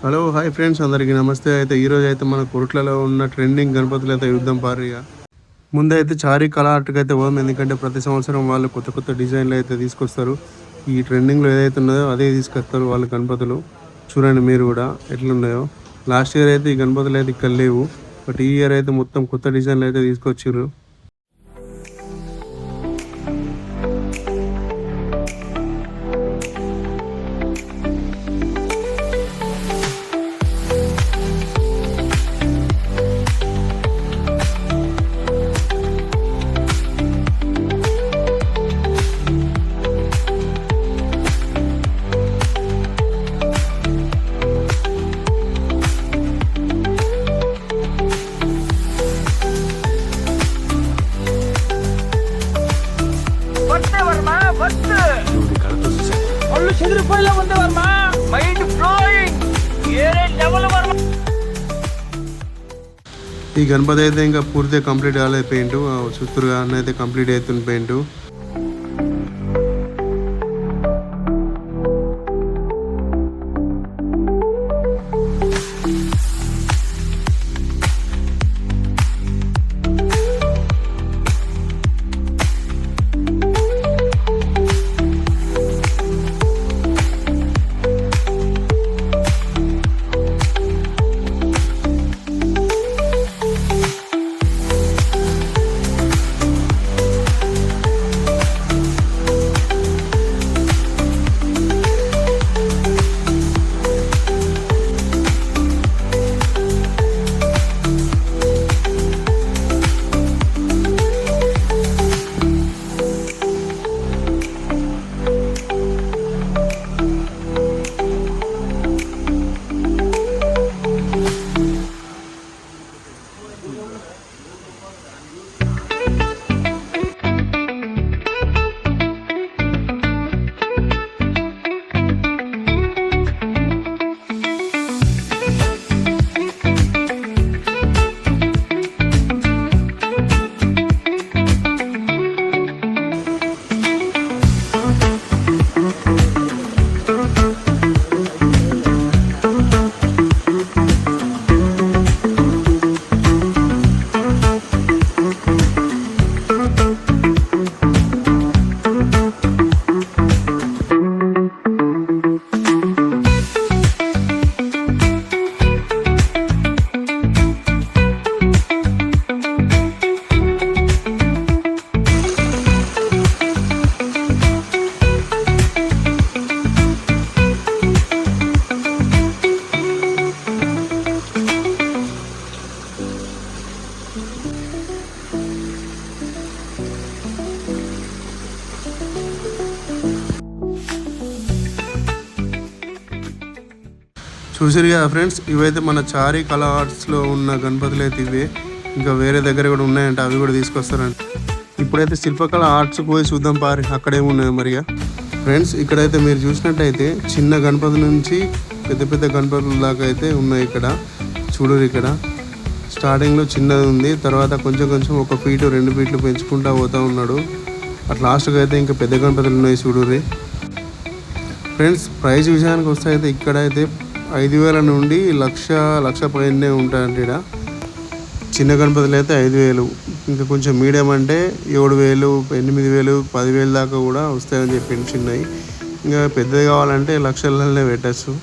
Hello hi friends, అందరికీ నమస్తే. అయితే ఈరోజు అయితే మన కొరుట్లలో ఉన్న ట్రెండింగ్ గణపతులు అయితే యుద్ధం పారిగా ముందైతే చారీ కళ ఆర్ట్కి అయితే పోదాం. ఎందుకంటే ప్రతి సంవత్సరం వాళ్ళు కొత్త కొత్త డిజైన్లు అయితే తీసుకొస్తారు. ఈ ట్రెండింగ్లో ఏదైతే ఉన్నదో అదే తీసుకొస్తారు వాళ్ళు గణపతులు. చూడండి మీరు కూడా ఎట్లున్నాయో. లాస్ట్ ఇయర్ అయితే ఈ గణపతులు అయితే ఇక్కడ లేవు, బట్ ఈ ఇయర్ అయితే మొత్తం కొత్త డిజైన్లు అయితే తీసుకొచ్చారు. ఈ గణపతి అయితే ఇంకా పూర్తిగా కంప్లీట్ కాలేదు. పెయింట్ చుట్టూరుగా అయితే కంప్లీట్ అవుతుంది పెయింట్. చూసారు కదా ఫ్రెండ్స్, ఇవైతే మన చారీ కళా ఆర్ట్స్లో ఉన్న గణపతులు అయితే ఇవే. ఇంకా వేరే దగ్గర కూడా ఉన్నాయంటే అవి కూడా తీసుకొస్తారంట. ఇప్పుడైతే శిల్పకళ ఆర్ట్స్ పోయి చూద్దాం పారి అక్కడేమున్నాయి మరిగా. ఫ్రెండ్స్, ఇక్కడైతే మీరు చూసినట్టయితే చిన్న గణపతి నుంచి పెద్ద పెద్ద గణపతుల దాకా అయితే ఉన్నాయి ఇక్కడ. చూడరు, ఇక్కడ స్టార్టింగ్లో చిన్నది ఉంది, తర్వాత కొంచెం కొంచెం 1 ఫీటు 2 ఫీట్లు పెంచుకుంటూ పోతూ ఉన్నాడు. అట్ లాస్ట్కి అయితే ఇంకా పెద్ద గణపతులు ఉన్నాయి చూడరు. ఫ్రెండ్స్, ప్రైజ్ విషయానికి వస్తే అయితే ఇక్కడైతే 5,000 నుండి 1,00,000 పైనే ఉంటాయండి. ఇక్కడ చిన్న గణపతులు అయితే 5,000, ఇంకా కొంచెం మీడియం అంటే 7,000, 8,000, 10,000 దాకా కూడా వస్తాయని చెప్పి చిన్నవి. ఇంకా పెద్దది కావాలంటే లక్షలనే పెట్టచ్చు.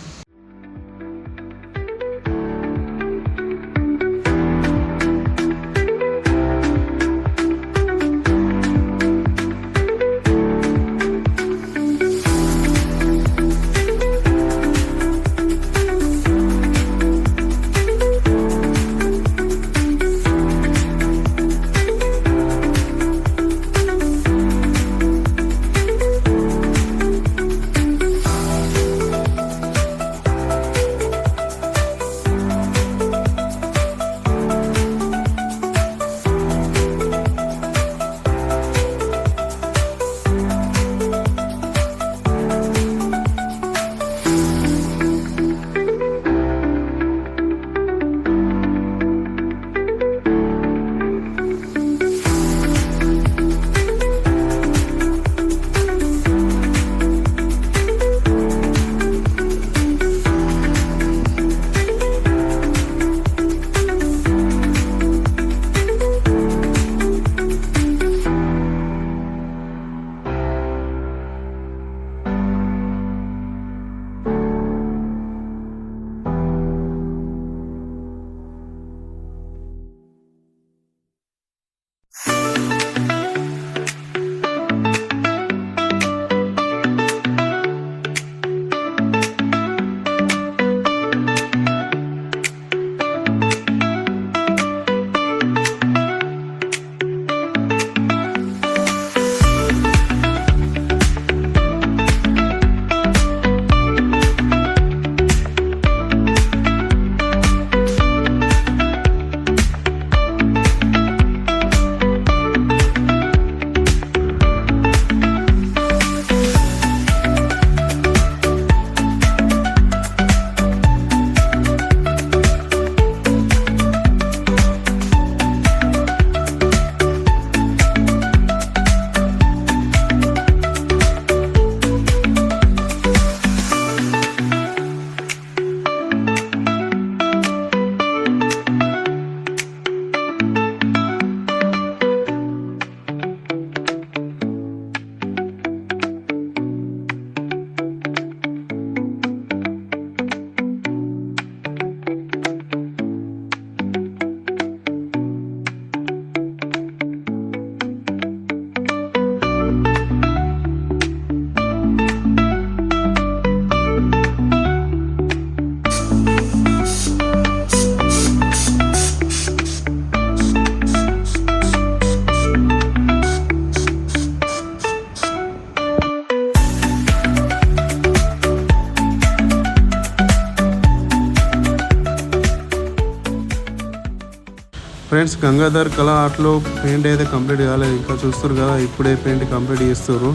ఫ్రెండ్స్ గంగాధర్ కళా ఆర్ట్లో పెయింట్ అయితే కంప్లీట్ కాలేదు, ఇంకా చూస్తారు కదా, ఇప్పుడే పెయింట్ కంప్లీట్ చేస్తారు.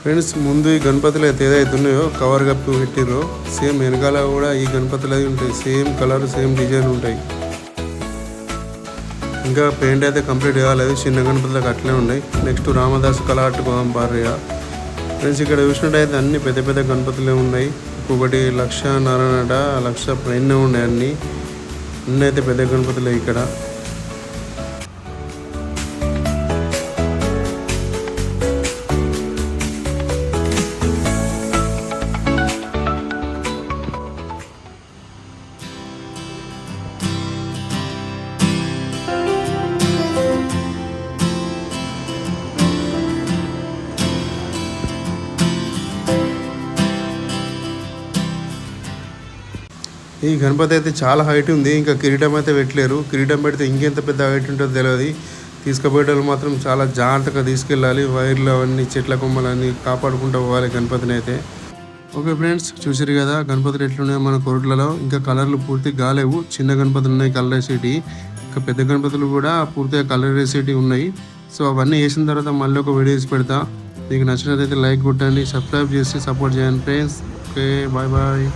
ఫ్రెండ్స్ ముందు ఈ గణపతులు అయితే ఏదైతే ఉన్నాయో కవర్ కప్పి పెట్టిరో సేమ్ వెనకాల కూడా ఈ గణపతులు అయితే ఉంటాయి, సేమ్ కలర్ సేమ్ డిజైన్ ఉంటాయి. ఇంకా పెయింట్ అయితే కంప్లీట్ కాలేదు, చిన్న గణపతులకు అట్లే ఉన్నాయి. నెక్స్ట్ రామదాస్ కళా ఆర్ట్ పోదాం పారయ్య. ఫ్రెండ్స్ ఇక్కడ చూసినట్టయితే అన్ని పెద్ద పెద్ద గణపతులే ఉన్నాయి. ఒక్కొక్కటి 1,00,000 లక్ష పైన ఉన్నాయి, అన్నీ అయితే పెద్ద గణపతులే ఇక్కడ. ఈ గణపతి అయితే చాలా హైట్ ఉంది, ఇంకా కిరీటం అయితే పెట్టలేరు. కిరీటం పెడితే ఇంకెంత పెద్ద హైట్ ఉంటుందో తెలియదు. తీసుకుపోయేటప్పుడు మాత్రం చాలా జాగ్రత్తగా తీసుకెళ్ళాలి. వైర్లు అవన్నీ చెట్ల కొమ్మలన్నీ కాపాడుకుంటూ పోవాలి గణపతిని అయితే. ఓకే ఫ్రెండ్స్, చూసారు కదా గణపతులు ఎట్లున్నాయో మన కొరట్లలో. ఇంకా కలర్లు పూర్తి కాలేవు, చిన్న గణపతులు ఉన్నాయి కలర్ వేసేటి, ఇంకా పెద్ద గణపతులు కూడా పూర్తిగా కలర్ వేసేటి ఉన్నాయి. సో అవన్నీ వేసిన తర్వాత మళ్ళీ ఒక వీడియో వేసి పెడతా. మీకు నచ్చినట్లయితే లైక్ కొట్టండి, సబ్స్క్రైబ్ చేసి సపోర్ట్ చేయండి ఫ్రెండ్స్. Okay, bye bye.